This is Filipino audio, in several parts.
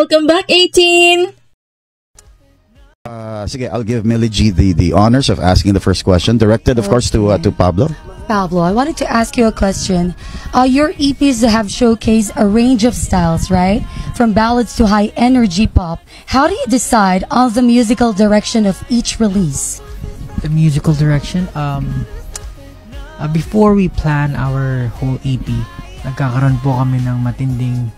Welcome back, 18! Sige, I'll give Millie G the honors of asking the first question, directed, of course, to Pablo. Pablo, I wanted to ask you a question. Your EPs have showcased a range of styles, right? From ballads to high-energy pop. How do you decide on the musical direction of each release? The musical direction? Before we plan our whole EP, nagkakaroon po kami ng matinding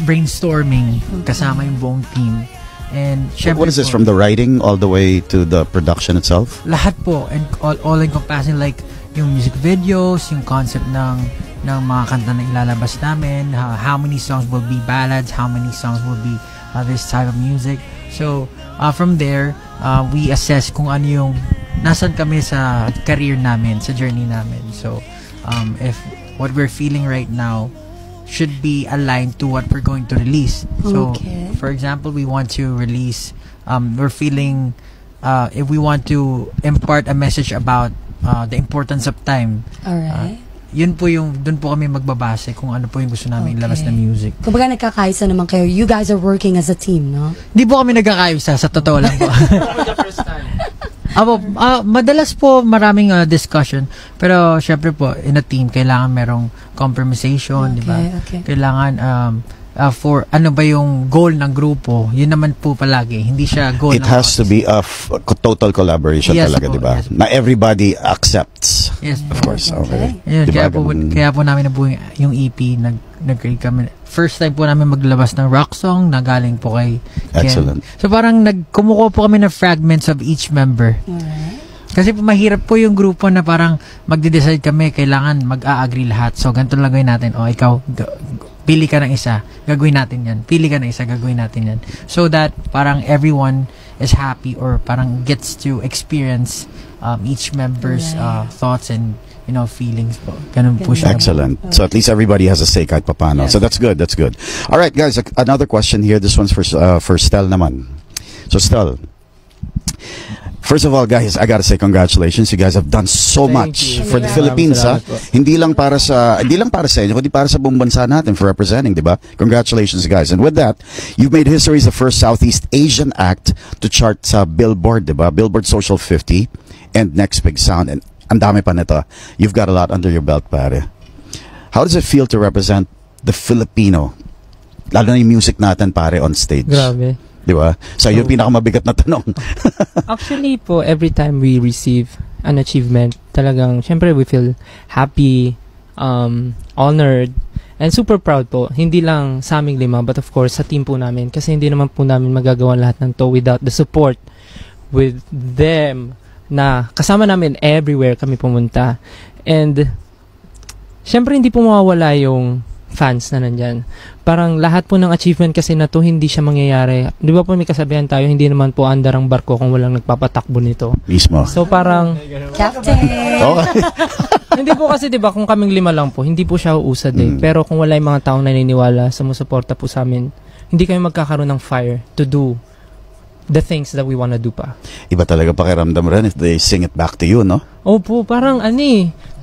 brainstorming kasama yung buong team. And what is this, from the writing all the way to the production itself? Lahat po, and all encompassing, like yung music videos, yung concept ng mga kanta na ilalabas namin, how many songs will be ballads, how many songs will be this type of music. So from there, we assess kung ano yung nasan kami sa career namin, sa journey namin. So if what we're feeling right now should be aligned to what we're going to release. So, for example, we want to release, we're feeling, if we want to impart a message about the importance of time. Alright. Yun po yung, dun po kami magbabase kung ano po yung gusto namin ilabas na music. Kumbaga nagkakaisa naman kayo. You guys are working as a team, no? Di po kami nagkakaisa, sa totoo lang po. For the first time. Madalas po maraming discussion, pero syempre po in a team kailangan merong compromisation, di ba? Kailangan for ano ba yung goal ng grupo, yun naman po palagi, hindi siya goal. It has to be a total collaboration, yes, talaga, di ba? Yes, na everybody accepts. Yes, of course. Okay. Yun, diba? kaya po namin nabuo yung EP, nag-create kami. First time po namin maglabas ng rock song na galing po kay Ken. Excellent. So parang kumukuha po kami ng fragments of each member. Kasi po mahirap po yung grupo na parang magde-decide kami, kailangan mag-a-agree lahat. So ganito lang gawin natin. O ikaw, pili ka ng isa, gagawin natin yan. Pili ka ng isa, gagawin natin yan. So that parang everyone is happy or parang gets to experience each member's thoughts and feelings po. Ganun po siya. Excellent. So at least everybody has a say kahit papano. Yes. So that's good. That's good. All right, guys. Another question here. This one's for Stel naman. So Stel, first of all, guys, I gotta say congratulations. You guys have done so much for the Philippines. Hindi lang para sa inyo, kundi para sa buong bansa natin for representing, di ba? Congratulations, guys. And with that, you've made history as the first Southeast Asian act to chart sa Billboard, di ba? Billboard Social 50 and Next Big Sound. And ang dami pa nito. You've got a lot under your belt, pare. How does it feel to represent the Filipino? Lalo na yung music natin, pare, on stage. Grabe. Di ba? So, yung pinakamabigat na tanong. Actually po, every time we receive an achievement, talagang, syempre, we feel happy, honored, and super proud po. Hindi lang sa aming lima, but of course, sa team po namin. Kasi hindi naman po namin magagawa lahat ng to without the support with them na kasama namin everywhere kami pumunta. And syempre hindi po mawawala yung fans na nandyan. Parang lahat po ng achievement kasi na to hindi siya mangyayari. Di ba po may kasabihan tayo, hindi naman po andar ang barko kung walang nagpapatakbo nito. Mismo. So parang Captain! hindi po kasi di ba kung kaming lima lang po, hindi po siya uusad eh. Pero kung wala yung mga taong naniniwala, sumusuporta po sa amin, hindi kami magkakaroon ng fire to do the things that we wanna do pa. Iba talaga pakiramdam rin if they sing it back to you, no? Opo, parang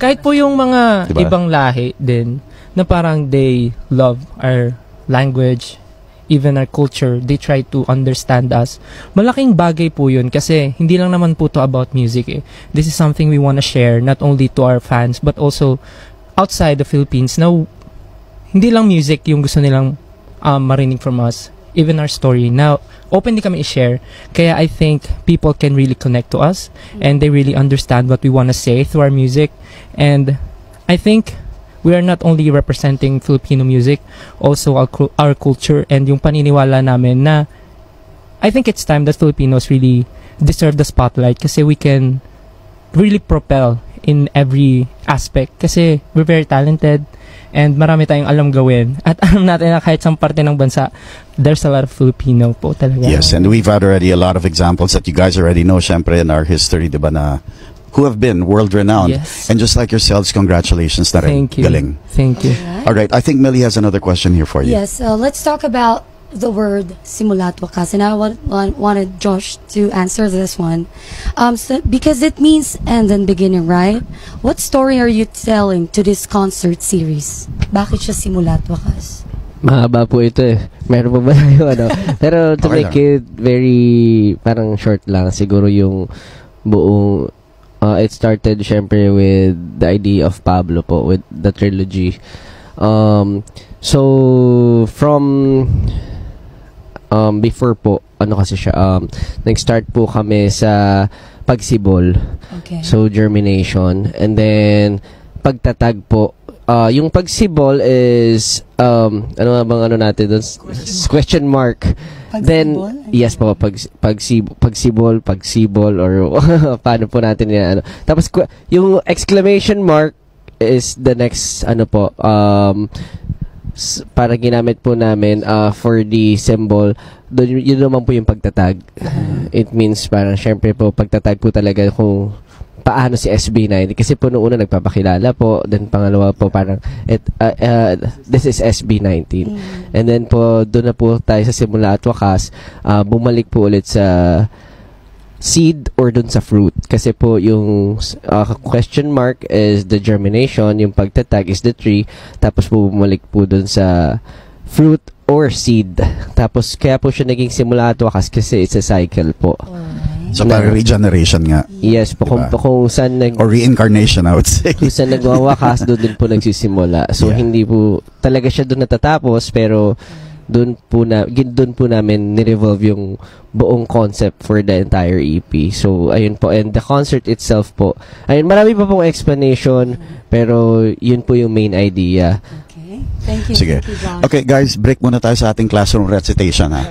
kahit po yung mga ibang lahi din, na parang they love our language, even our culture, they try to understand us. Malaking bagay po yun kasi hindi lang naman po to about music eh. This is something we wanna share not only to our fans but also outside the Philippines na hindi lang music yung gusto nilang marinig from us, even our story. Now, openly kami i-share. Kaya I think people can really connect to us and they really understand what we want to say through our music. And I think we are not only representing Filipino music, also our culture and yung paniniwala namin na I think it's time that Filipinos really deserve the spotlight kasi we can really propel in every aspect kasi we're very talented and marami tayong alam gawin. At alam natin na kahit sa parte ng bansa, there's a lot of Filipino po talaga. Yes, and we've had already a lot of examples that you guys already know, syempre, in our history, diba, na who have been world-renowned. Yes. And just like yourselves, congratulations na rin. Thank you. Galing. Thank you. All right, I think Millie has another question here for you. Yes, let's talk about the word simula't wakas, and I wanted Josh to answer this one, because it means end and beginning, right? What story are you telling to this concert series? Bakit siya simula't wakas? Mahaba po ito eh. Meron pa ba tayo ano? Pero to Okay make it very parang short lang, siguro yung buong it started syempre with the idea of Pablo po, with the trilogy. So from before po, ano kasi siya, nag-start po kami sa pagsibol. Okay. So germination, and then pagtatag po. Yung pagsibol is ano nga bang ano natin doon? Question mark. Then yes po, pagsibol or paano po natin yan ano. Tapos yung exclamation mark is the next ano po, para ginamit po namin for the symbol. Yun naman po yung pagtatag. It means parang syempre po pagtatag po talaga kung paano si SB19, kasi po noong una nagpapakilala po, then pangalawa po parang this is SB19, and then po doon na po tayo sa simula at wakas, bumalik po ulit sa seed or doon sa fruit, kasi po yung question mark is the germination, yung pagtatag is the tree, tapos po bumalik po doon sa fruit or seed, tapos kaya po siya naging simula at wakas kasi it's a cycle po. So parang regeneration nga. Yes po, Diba? kung saan Or reincarnation, I would say. kung saan nagwawakas, doon din po nagsisimula. So hindi po talaga siya doon natatapos, pero doon po namin ni-revolve yung buong concept for the entire EP. So ayun po, and the concert itself po, ayun, marami pa pong explanation, pero yun po yung main idea. Okay. Thank you. Sige. Thank you, Josh. Okay, guys, break muna tayo sa ating classroom recitation, ha.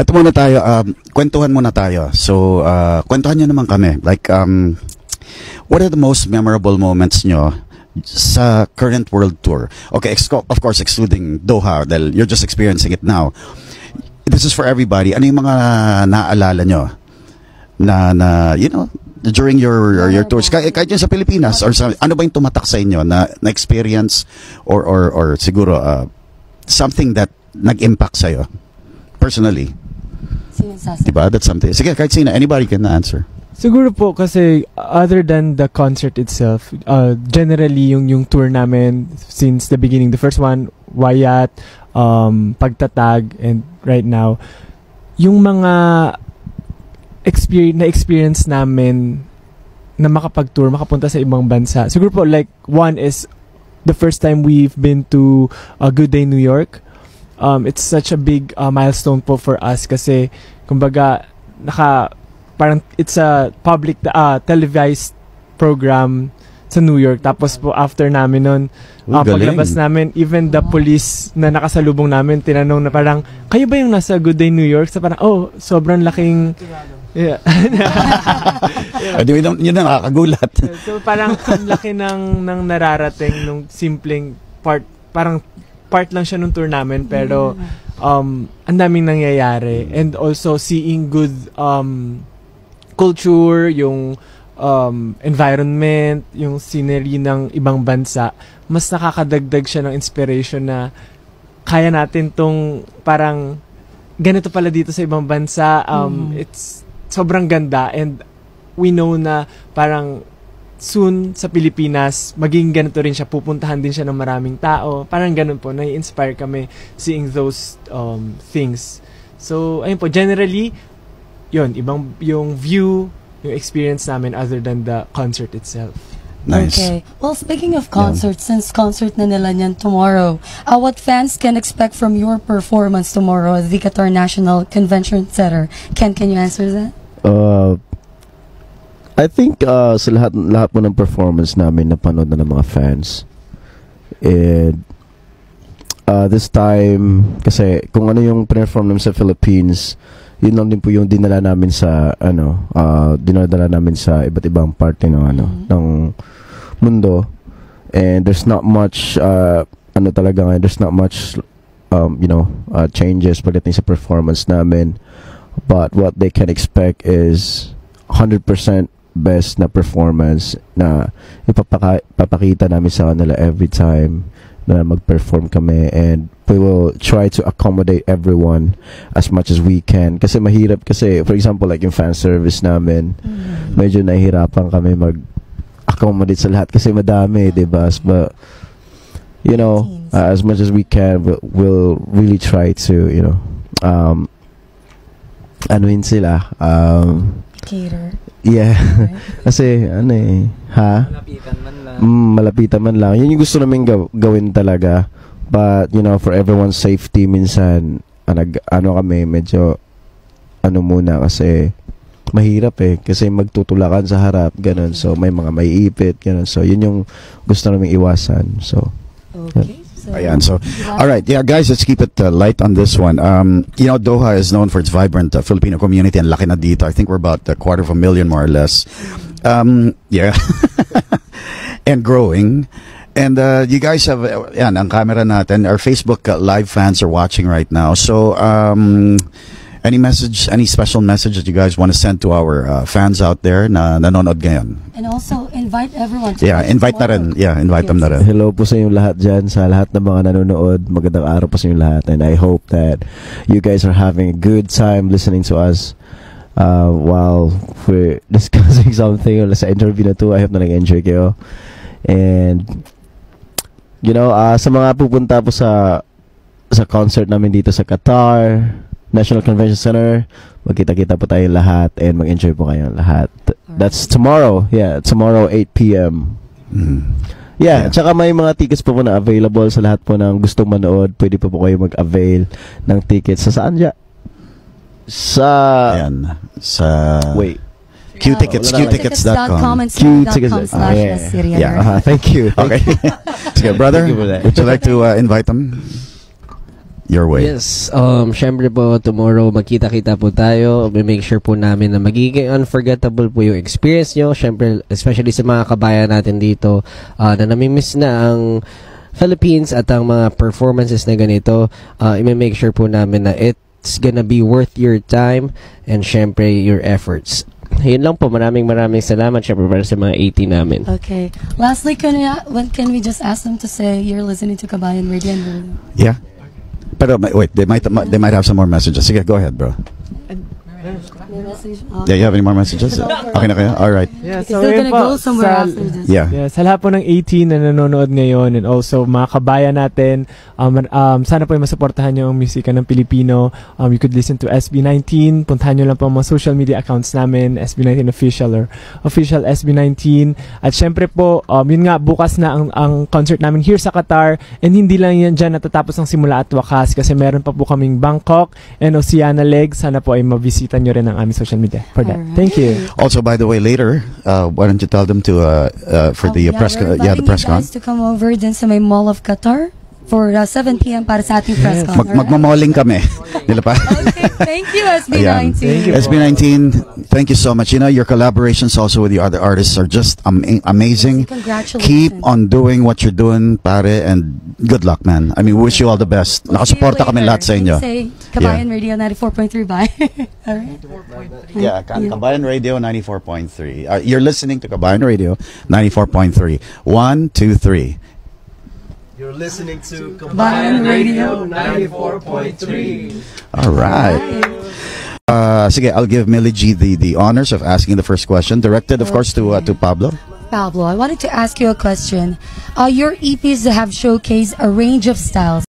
Ito muna tayo, kwentuhan muna tayo. So, kwentuhan nyo naman kami. Like, what are the most memorable moments nyo sa current world tour? Okay, of course, excluding Doha, dahil you're just experiencing it now. This is for everybody. Ano yung mga naaalala nyo na you know, during your tours, kahit yun sa Pilipinas, or sa, ano ba yung tumatak sa inyo na experience or siguro something that nag-impact sa'yo personally? Diba? That's something. Sige, kahit sino, anybody can answer. Siguro po kasi other than the concert itself, generally yung tour namin since the beginning, the first one, Wayat, Pagtatag, and right now, yung mga experience namin na makapag-tour, makapunta sa ibang bansa. Siguro po, like, one is the first time we've been to Good Day New York. It's such a big milestone po for us kasi kumbaga parang it's a public televised program sa New York, tapos po after namin nun paglabas namin, even the police na nakasalubong namin tinanong na parang, kayo ba yung nasa Good Day New York? So parang, sobrang laking Yun na nakakagulat. So parang ang laki ng nararating nung simpleng parang part lang siya nung tour namin, pero ang daming nangyayari, and also seeing good culture, yung environment, yung scenery ng ibang bansa, mas nakakadagdag siya ng inspiration na kaya natin tong parang ganito pala dito sa ibang bansa. It's sobrang ganda, and we know na parang soon sa Pilipinas, maging ganito rin siya, pupuntahan din siya ng maraming tao. Parang ganun po, nai-inspire kami seeing those things. So, ayun po, generally, yun, ibang yung view, yung experience namin other than the concert itself. Nice. Okay. Well, speaking of concerts, since concert na nila niyan tomorrow, what fans can expect from your performance tomorrow at the Qatar National Convention Center? Ken, can you answer that? I think sa lahat po ng performance namin napanood na ng mga fans. And this time, kasi kung ano yung perform namin sa Philippines, yun lang din po yung dinala namin sa dinala namin sa iba't ibang parte ng ng mundo. And there's not much there's not much changes pagdating sa performance namin. But what they can expect is 100% best na performance na ipapakita namin sa kanila every time na mag-perform kami, and we will try to accommodate everyone as much as we can, kasi mahirap kasi, for example, like yung fan service namin, medyo nahihirapan kami mag-accommodate sa lahat kasi madami, diba? But you know, Teens. as much as we can, we'll really try to, you know, anuhin sila. Cater. Yeah. Right? Kasi, ano eh, ha? Malapitan man lang. Malapitan man lang. Yun yung gusto namin gawin talaga. But, you know, for everyone's safety, minsan, ano kami, medyo, ano muna, kasi, mahirap eh. Kasi magtutulakan sa harap, ganun. So, may mga maiipit, ganun. So, yun yung gusto namin iwasan. So, Okay. So, Ayan, so, all right, yeah, guys, let's keep it light on this one. You know, Doha is known for its vibrant Filipino community, and laki na dito. I think we're about 250,000 more or less. Yeah, and growing. And you guys have, yan, ang camera natin. Our Facebook live fans are watching right now. So, any message, any special message that you guys want to send to our fans out there na nanonood ngayon? and also invite everyone to Yeah, watch invite na rin. tomorrow. Yeah, invite them na rin. hello po sa inyong lahat dyan, sa lahat ng mga nanonood. Magandang araw po sa inyong lahat. And I hope that you guys are having a good time listening to us while we're discussing something sa interview na to. I hope na nag-enjoy kayo. And, you know, sa mga pupunta po sa concert namin dito sa Qatar National Convention Center, magkita-kita po tayo lahat and mag-enjoy po kayo lahat. That's tomorrow. Yeah, tomorrow 8 p.m. Yeah, tsaka may mga tickets po na available sa lahat po ng gustong manood. Pwede po kayo mag-avail ng tickets. Sa saan dyan? Ayan, sa... Wait. Qtickets, qtickets.com. and snow.com/SRian. Yeah. Thank you. Okay. Sige, brother, Thank you for that. would you like to invite them your way? Yes, syempre po tomorrow magkita-kita po tayo. Make sure po namin na magiging unforgettable po yung experience nyo. Syempre, especially sa mga kabayan natin dito na namimiss na ang Philippines at ang mga performances na ganito. I-make sure po namin na it's gonna be worth your time and syempre your efforts. Yun lang po. Maraming salamat syempre para sa mga 80 namin. Okay. Lastly, can we just ask them to say you're listening to Kabayan Radio? Yeah. Pero wait, they might have some more messages. Sige, go ahead, bro. May message? Yeah, you have any more messages? Okay na kayo? All right. Yeah, It's still gonna yun po, go somewhere sa- after this. Yeah. Yeah, sa lahat po ng 18 na nanonood ngayon and also mga kabayan natin, sana po ay masuportahan nyo ang musika ng Pilipino. You could listen to SB19. Puntahan nyo lang po ang mga social media accounts namin, SB19 Official or Official SB19. At syempre po, yun nga, bukas na ang concert namin here sa Qatar. And hindi lang yan dyan natatapos ng simula at wakas kasi meron pa po kaming Bangkok and Oceania leg. Sana po ay mabisita nyo rin ang aming social media for that. Alright. Thank you. Also, by the way, later, why don't you tell them to for the press we're the press inviting you con? guys to come over din sa may Mall of Qatar for 7 p.m. para sa ating press con. alright? Magmamalling kami. Nila pa. Okay, thank you, SB19. Ayan. Thank you. SB19, thank you so much. You know, your collaborations also with the other artists are just amazing. Congratulations. Keep on doing what you're doing, pare, and good luck, man. I mean, we wish you all the best. Nakasuporta kami lahat sa inyo. Say Kabayan Radio 94.3 bye. Alright. Yeah, Kabayan Radio 94.3. You're listening to Kabayan Radio 94.3. 1, 2, 3. You're listening to Kabayan Radio 94.3. All right. Sige, I'll give Millie G the honors of asking the first question, directed, of course, to Pablo. Pablo, I wanted to ask you a question. Your EPs have showcased a range of styles